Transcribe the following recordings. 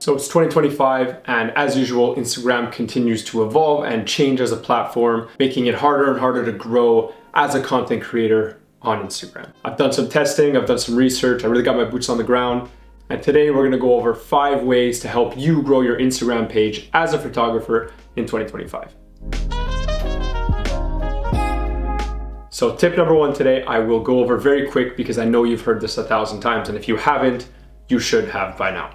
So it's 2025, and as usual, Instagram continues to evolve and change as a platform, making it harder and harder to grow as a content creator on Instagram. I've done some testing, I've done some research, I really got my boots on the ground, and today we're gonna go over 5 ways to help you grow your Instagram page as a photographer in 2025. So tip number 1 today, I will go over very quick because I know you've heard this 1,000 times, and if you haven't, you should have by now.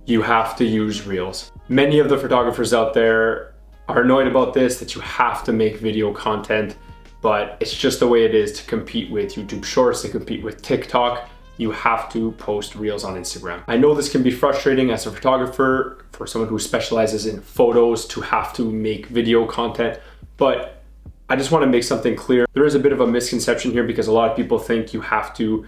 You have to use Reels. Many of the photographers out there are annoyed about this, that you have to make video content, but it's just the way it is to compete with YouTube Shorts, to compete with TikTok. You have to post Reels on Instagram. I know this can be frustrating as a photographer, for someone who specializes in photos, to have to make video content, but I just want to make something clear. There is a bit of a misconception here because a lot of people think you have to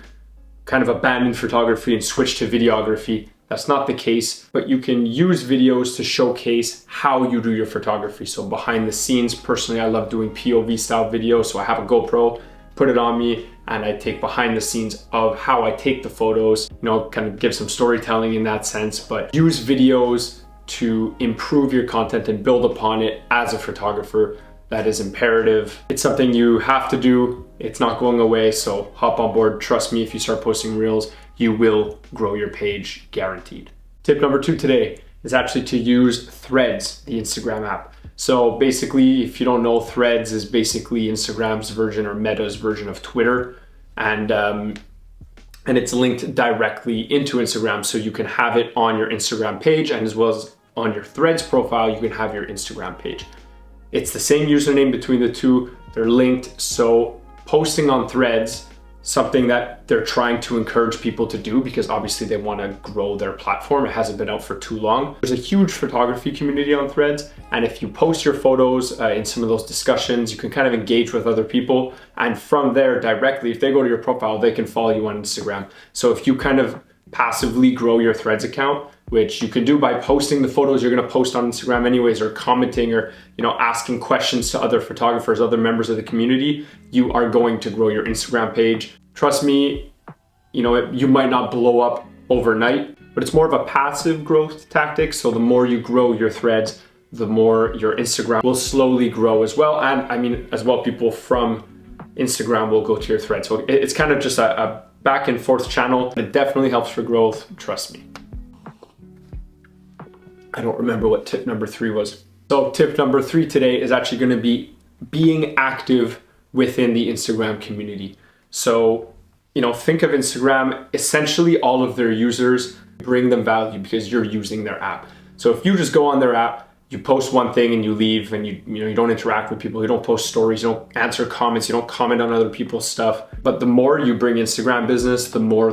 kind of abandon photography and switch to videography. That's not the case, but you can use videos to showcase how you do your photography. So behind the scenes, personally, I love doing POV style videos. So I have a GoPro, put it on me, and I take behind the scenes of how I take the photos, kind of give some storytelling in that sense, but use videos to improve your content and build upon it as a photographer. That is imperative. It's something you have to do. It's not going away, so hop on board. Trust me, if you start posting Reels, you will grow your page, guaranteed. Tip number 2 today is actually to use Threads, the Instagram app. So basically, if you don't know, Threads is basically Instagram's version or Meta's version of Twitter, and it's linked directly into Instagram, so you can have it on your Instagram page, and as well as on your Threads profile, you can have your Instagram page. It's the same username between the two, they're linked, so posting on Threads, something that they're trying to encourage people to do because obviously they want to grow their platform. It hasn't been out for too long. There's a huge photography community on Threads, and if you post your photos in some of those discussions, you can kind of engage with other people, and from there directly, if they go to your profile, they can follow you on Instagram. So if you kind of passively grow your Threads account, which you can do by posting the photos you're going to post on Instagram anyways, or commenting, or asking questions to other photographers, other members of the community, you are going to grow your Instagram page. Trust me, you might not blow up overnight, but it's more of a passive growth tactic. So the more you grow your Threads, the more your Instagram will slowly grow as well. And as well, people from Instagram will go to your Threads. So it's kind of just a back and forth channel. It definitely helps for growth, trust me. I don't remember what tip number 3 was. So tip number 3 today is actually going to be being active within the Instagram community. So, think of Instagram, essentially all of their users bring them value because you're using their app. So if you just go on their app, you post one thing and you leave, and you don't interact with people, you don't post stories, you don't answer comments, you don't comment on other people's stuff. But the more you bring Instagram business, the more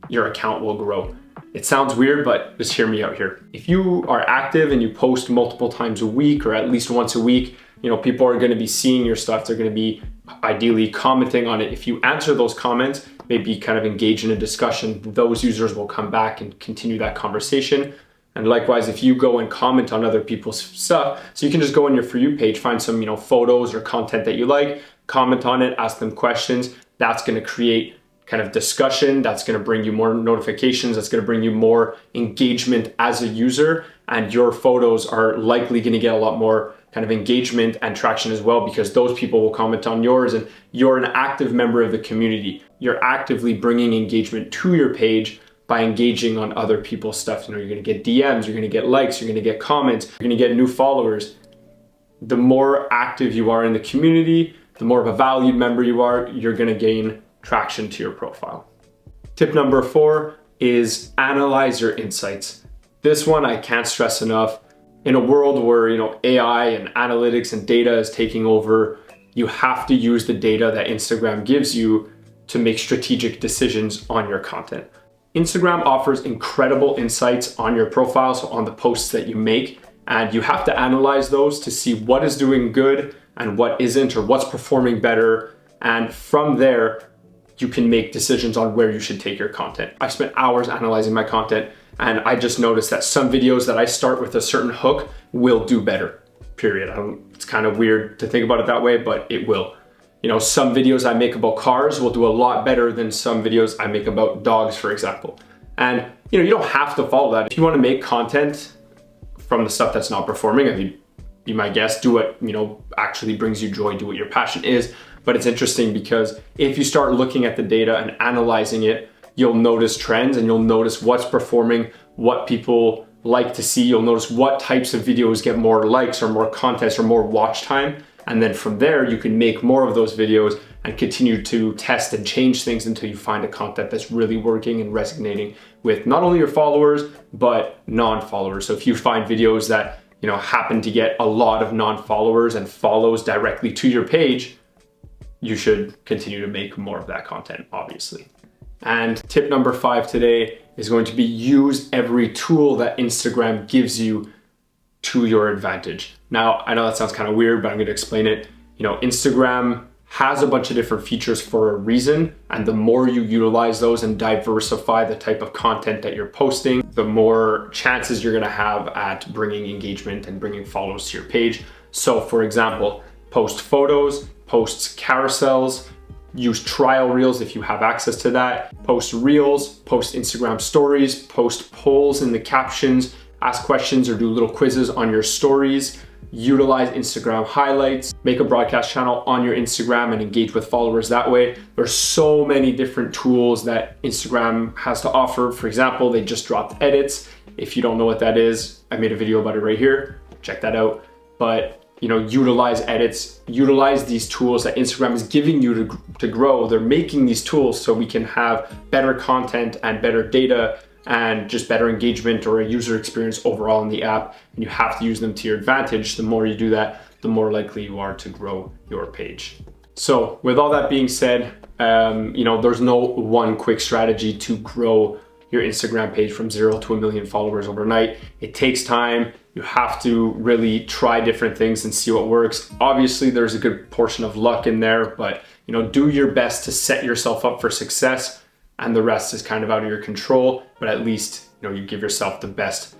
your account will grow. It sounds weird, but just hear me out here. If you are active and you post multiple times a week or at least once a week, people are going to be seeing your stuff. They're going to be ideally commenting on it. If you answer those comments, maybe kind of engage in a discussion, those users will come back and continue that conversation. And likewise, if you go and comment on other people's stuff, so you can just go on your For You page, find some photos or content that you like, comment on it, ask them questions. That's going to create kind of discussion, that's going to bring you more notifications, that's going to bring you more engagement as a user, and your photos are likely going to get a lot more kind of engagement and traction as well because those people will comment on yours, and you're an active member of the community. You're actively bringing engagement to your page by engaging on other people's stuff. You're going to get DMs, you're going to get likes, you're going to get comments, you're going to get new followers. The more active you are in the community, the more of a valued member you are, you're going to gain traction to your profile. Tip number 4 is analyze your insights. This one I can't stress enough. In a world where AI and analytics and data is taking over, you have to use the data that Instagram gives you to make strategic decisions on your content. Instagram offers incredible insights on your profile, so on the posts that you make, and you have to analyze those to see what is doing good and what isn't, or what's performing better, and from there you can make decisions on where you should take your content. I spent hours analyzing my content, and I just noticed that some videos that I start with a certain hook will do better, period. It's kind of weird to think about it that way, but it will. Some videos I make about cars will do a lot better than some videos I make about dogs, for example. And you don't have to follow that. If you want to make content from the stuff that's not performing, I mean, be my guest, do what actually brings you joy, do what your passion is. But it's interesting because if you start looking at the data and analyzing it, you'll notice trends and you'll notice what's performing, what people like to see. You'll notice what types of videos get more likes or more contests or more watch time. And then from there, you can make more of those videos and continue to test and change things until you find a content that's really working and resonating with not only your followers, but non-followers. So if you find videos that happen to get a lot of non-followers and follows directly to your page, you should continue to make more of that content, obviously. And tip number 5 today is going to be use every tool that Instagram gives you to your advantage. Now, I know that sounds kind of weird, but I'm going to explain it. Instagram has a bunch of different features for a reason, and the more you utilize those and diversify the type of content that you're posting, the more chances you're going to have at bringing engagement and bringing follows to your page. So for example, post photos, post carousels, use trial reels if you have access to that, post reels, post Instagram stories, post polls in the captions, ask questions or do little quizzes on your stories, utilize Instagram highlights, make a broadcast channel on your Instagram and engage with followers that way. There's so many different tools that Instagram has to offer. For example, they just dropped edits. If you don't know what that is, I made a video about it right here. Check that out. But utilize edits, utilize these tools that Instagram is giving you to grow. They're making these tools so we can have better content and better data and just better engagement or a user experience overall in the app. And you have to use them to your advantage. The more you do that, the more likely you are to grow your page. So with all that being said, there's no one quick strategy to grow your Instagram page from 0 to 1 million followers overnight. It takes time. You have to really try different things and see what works. Obviously, there's a good portion of luck in there, but do your best to set yourself up for success, and the rest is kind of out of your control. But at least you give yourself the best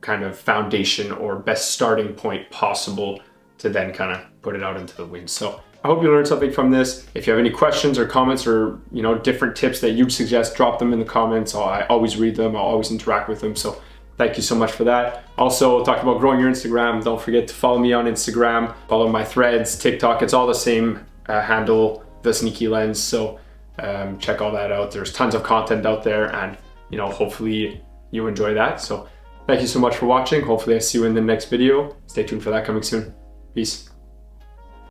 kind of foundation or best starting point possible to then kind of put it out into the wind. So I hope you learned something from this. If you have any questions or comments or different tips that you'd suggest, drop them in the comments. I always read them. I'll always interact with them. So thank you so much for that. Also, talking about growing your Instagram, don't forget to follow me on Instagram, follow my threads, TikTok. It's all the same handle, The Sneaky Lens. So check all that out. There's tons of content out there, and hopefully you enjoy that. So thank you so much for watching. Hopefully I see you in the next video. Stay tuned for that coming soon. Peace.